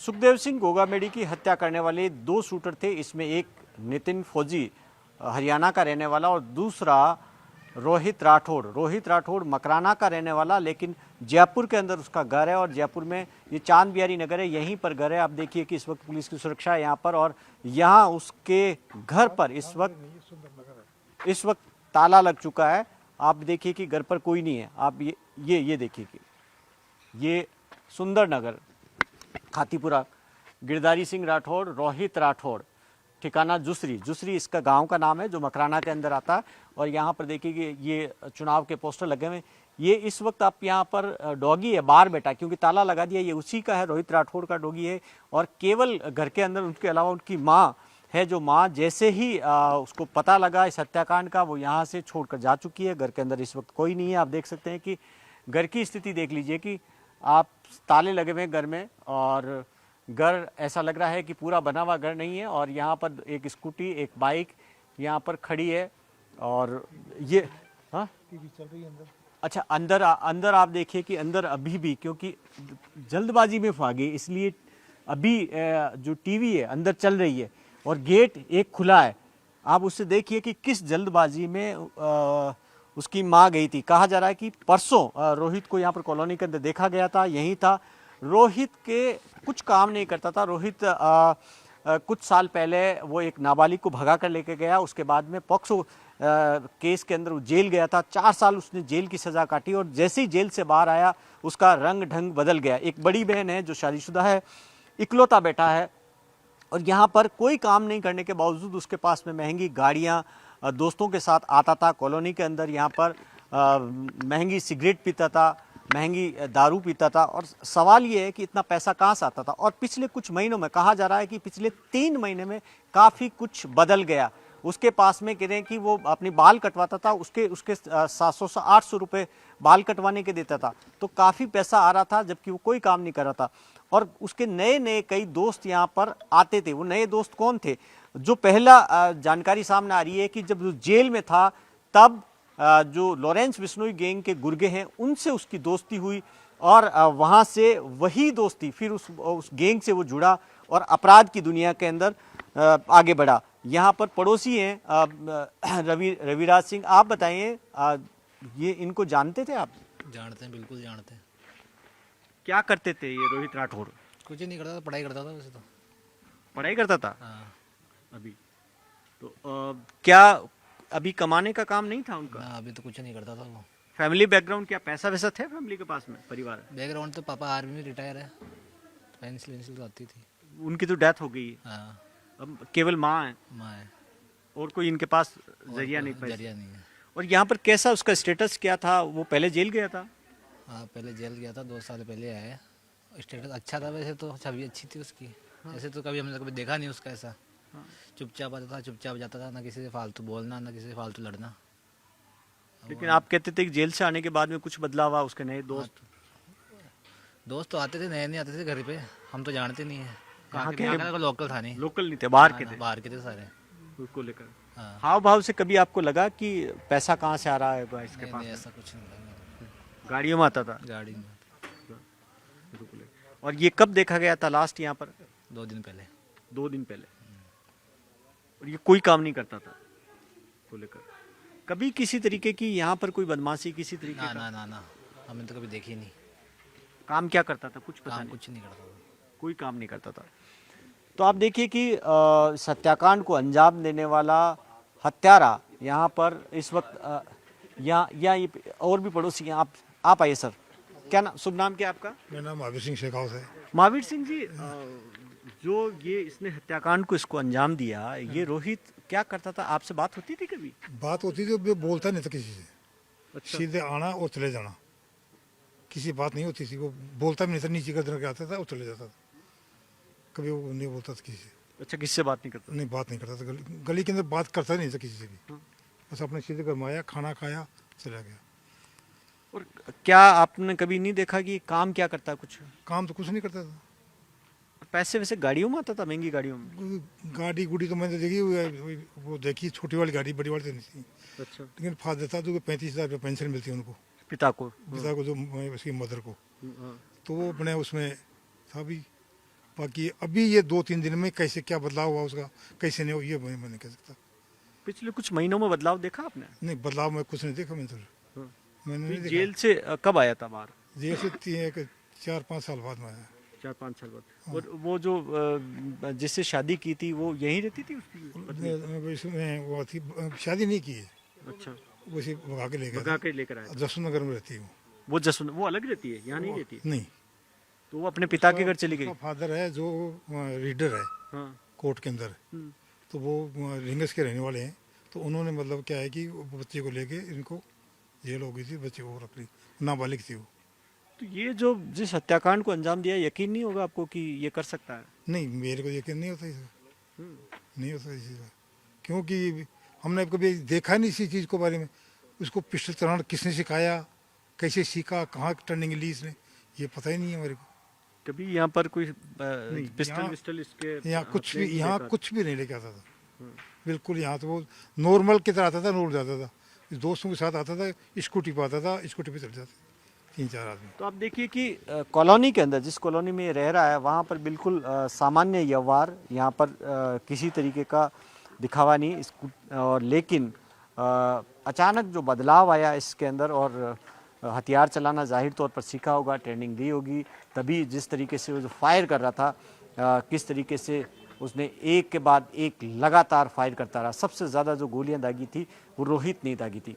सुखदेव सिंह गोगामेडी की हत्या करने वाले दो शूटर थे। इसमें एक नितिन फौजी हरियाणा का रहने वाला और दूसरा रोहित राठौड़ मकराना का रहने वाला, लेकिन जयपुर के अंदर उसका घर है और जयपुर में ये चांद बिहारी नगर है, यहीं पर घर है। आप देखिए कि इस वक्त पुलिस की सुरक्षा है यहाँ पर और यहाँ उसके घर पर इस वक्त ताला लग चुका है। आप देखिए कि घर पर कोई नहीं है। आप ये देखिए कि ये सुंदर नगर खातीपुरा, गिरधारी सिंह राठौड़, रोहित राठौड़, ठिकाना जुसरी इसका गांव का नाम है जो मकराना के अंदर आता है। और यहाँ पर देखिए कि ये चुनाव के पोस्टर लगे हुए हैं। ये इस वक्त आप यहाँ पर डॉगी है बाहर बैठा, क्योंकि ताला लगा दिया, ये उसी का है, रोहित राठौड़ का डॉगी है। और केवल घर के अंदर उनके अलावा उनकी माँ है, जो माँ जैसे ही उसको पता लगा इस हत्याकांड का, वो यहाँ से छोड़कर जा चुकी है। घर के अंदर इस वक्त कोई नहीं है। आप देख सकते हैं कि घर की स्थिति देख लीजिए कि आप ताले लगे हुए हैं घर में और घर ऐसा लग रहा है कि पूरा बना हुआ घर नहीं है। और यहाँ पर एक स्कूटी, एक बाइक यहाँ पर खड़ी है और ये हाँ टीवी चल रही है अंदर। अच्छा, अंदर आप देखिए कि अंदर अभी भी, क्योंकि जल्दबाजी में भागे इसलिए अभी जो टीवी है अंदर चल रही है और गेट एक खुला है। आप उससे देखिए कि किस जल्दबाजी में उसकी माँ गई थी। कहा जा रहा है कि परसों रोहित को यहाँ पर कॉलोनी के अंदर देखा गया था, यही था। रोहित के कुछ काम नहीं करता था। रोहित कुछ साल पहले वो एक नाबालिग को भगा कर लेके गया, उसके बाद में पॉक्सो केस के अंदर वो जेल गया था। 4 साल उसने जेल की सज़ा काटी और जैसे ही जेल से बाहर आया उसका रंग ढंग बदल गया। एक बड़ी बहन है जो शादीशुदा है, इकलौता बेटा है और यहाँ पर कोई काम नहीं करने के बावजूद उसके पास में महंगी गाड़ियाँ, दोस्तों के साथ आता था कॉलोनी के अंदर, यहाँ पर महंगी सिगरेट पीता था, महंगी दारू पीता था। और सवाल ये है कि इतना पैसा कहाँ से आता था। और पिछले कुछ महीनों में कहा जा रहा है कि पिछले 3 महीने में काफ़ी कुछ बदल गया। उसके पास में कह रहे हैं कि वो अपनी बाल कटवाता था, उसके 700 से 800 रुपये बाल कटवाने के देता था, तो काफ़ी पैसा आ रहा था, जबकि वो कोई काम नहीं कर रहा था। और उसके नए कई दोस्त यहाँ पर आते थे। वो नए दोस्त कौन थे? जो पहला जानकारी सामने आ रही है कि जब वो जेल में था तब जो लॉरेंस बिश्नोई गैंग के गुर्गे हैं उनसे उसकी दोस्ती हुई और वहाँ से वही दोस्ती फिर उस गैंग से वो जुड़ा और अपराध की दुनिया के अंदर आगे बढ़ा। यहाँ पर पड़ोसी हैं रविराज सिंह, आप बताइए, ये इनको जानते थे आप? जानते हैं, बिल्कुल जानते हैं। क्या करते थे ये रोहित राठौड़? कुछ नहीं करता था, पढ़ाई करता था वैसे तो। पढ़ाई करता था? हाँ। अभी तो क्या अभी कमाने का काम नहीं था उनका? ना, अभी तो कुछ नहीं करता था वो। फैमिली बैकग्राउंड, क्या पैसा वैसा थे फैमिली के पास में, परिवार? बैकग्राउंड तो पापा आर्मी में रिटायर है, पेंसिल तो आती थी। उनकी तो डेथ हो गई है। हाँ। अब केवल माँ है? माँ है। और कोई इनके पास जरिया नहीं, पैसे? जरिया नहीं है। और यहाँ पर कैसा उसका स्टेटस क्या था? वो पहले जेल गया था? हाँ, पहले जेल गया था, 2 साल पहले आया। स्टेटस अच्छा था वैसे तो, छवि अच्छी थी उसकी। हाँ। ऐसे तो कभी हमने कभी देखा नहीं उसका ऐसा। हाँ। चुपचाप आता था, चुपचाप जाता था, ना किसी से फालतू बोलना, ना किसी से फालतू लड़ना। लेकिन आप कहते थे कि जेल से आने के बाद में कुछ बदलाव हुआ, उसके नए दोस्त? दोस्त तो आते थे, नए नहीं आते थे घर पे, हम तो जानते नहीं है। कहाँ के? लोकल था नहीं। लोकल नहीं थे, बाहर के थे? बाहर के थे सारे। उसको लेकर हाँ। हाव भाव से कभी आपको लगा कि पैसा कहाँ से आ रहा है इसके पास? नहीं, ऐसा कुछ नहीं लगा। गाड़ियों में आता था? गाड़ी में। और ये कब देखा गया था लास्ट यहाँ पर? 2 दिन पहले। 2 दिन पहले। और ये कोई काम नहीं करता था को लेकर? कभी किसी तरीके की यहाँ पर कोई बदमाशी किसी तरीके ना का? ना ना ना, हमने तो कभी देखी नहीं। काम क्या करता था कुछ पता काम नहीं? कुछ नहीं करता था, कोई काम नहीं करता था। तो आप देखिए कि इस हत्याकांड को अंजाम देने वाला हत्यारा यहाँ पर इस वक्त यहाँ ये और भी पड़ोसी हैं। आप आइए सर। क्या नाम, शुभ नाम क्या आपका? मेरा नाम महावीर सिंह शेखावत है। महावीर सिंह जी, जो ये इसने हत्याकांड को इसको अंजाम दिया, ये रोहित क्या करता था? आपसे बात होती थी कभी? बात होती थी, वो बोलता नहीं था किसी से। अच्छा। सीधे आना और चले जाना, किसी बात नहीं होती थी। वो बोलता भी नहीं था, नीचे गर्दन के आता था और चले जाता था। कभी वो नहीं बोलता था किसी से। अच्छा, किससे बात नहीं करता? नहीं, बात नहीं करता था। गली के अंदर बात करता नहीं था किसी से भी। बस अपने सीधे घर में आया, खाना खाया, चला गया। और क्या आपने कभी नहीं देखा कि काम क्या करता है कुछ? काम तो कुछ नहीं करता था। पैसे वैसे गाड़ियों में आता था, महंगी गाड़ियों में? गाड़ी गुड़ी तो मैंने देखी, वो देखी छोटी वाली गाड़ी, बड़ी वाली तो नहीं थी। अच्छा। लेकिन फादर देता तो 35,000 रुपये पेंशन मिलती है उनको, पिता को? पिता को, जो उसकी मदर को। तो वो अपने उसमें था भी, बाकी अभी ये 2-3 दिन में कैसे क्या बदलाव हुआ उसका, कैसे नहीं हुआ, ये मैं नहीं कह सकता। पिछले कुछ महीनों में बदलाव देखा आपने? नहीं, बदलाव मैं कुछ नहीं देखा, मैंने नहीं देखा। जेल से कब आया था बाहर? जेल से 4-5 साल बाद में आया। 4-5 साल बाद। और वो जो जिससे शादी की थी वो यहीं रहती थी उसकी पत्नी? इसमें वो थी, शादी नहीं की है, अच्छा, वो इसे भगा के ले भगा गया के लेकर आया था। जसवंत नगर में रहती है वो जसवंत, वो अलग रहती है, यहाँ नहीं रहती? नहीं, तो वो अपने पिता के घर चली गई? उसका फादर है जो रीडर है हाँ। कोर्ट के अंदर, हम्म। तो वो रिंगस के रहने वाले हैं। तो उन्होंने मतलब क्या है कि वो बच्चे को लेके इनको जेल हो गई थी, बच्चे को रख ली, नाबालिग थी वो। तो ये जो जिस हत्याकांड को अंजाम दिया, यकीन नहीं होगा आपको कि ये कर सकता है? नहीं, मेरे को यकीन नहीं होता इसका, नहीं होता इसी का, क्योंकि हमने कभी देखा नहीं इसी चीज़ को बारे में। उसको पिस्टल चलाना किसने सिखाया, कैसे सीखा, कहाँ टर्निंग ली इसने, ये पता ही नहीं है मेरे को। कभी यहाँ पर कोई नहीं, पिस्टल यहाँ- विस्टल इसके यहाँ कुछ हाथ में भी, नहीं यहाँ देखा? कुछ भी नहीं लेके आता था बिल्कुल। यहाँ तो वो नॉर्मल की तरह आता था, रोड जाता था, दोस्तों के साथ आता था, स्कूटी पर आता था, स्कूटी पे चल जाते 3-4 आदमी। तो आप देखिए कि कॉलोनी के अंदर, जिस कॉलोनी में ये रह रहा है, वहाँ पर बिल्कुल सामान्य व्यवहार, यहाँ पर किसी तरीके का दिखावा नहीं और लेकिन अचानक जो बदलाव आया इसके अंदर, और हथियार चलाना जाहिर तौर पर सीखा होगा, ट्रेनिंग दी होगी, तभी जिस तरीके से वो जो फायर कर रहा था, किस तरीके से उसने एक के बाद एक लगातार फायर करता रहा। सबसे ज़्यादा जो गोलियां दागी थी वो रोहित ने दागी थी।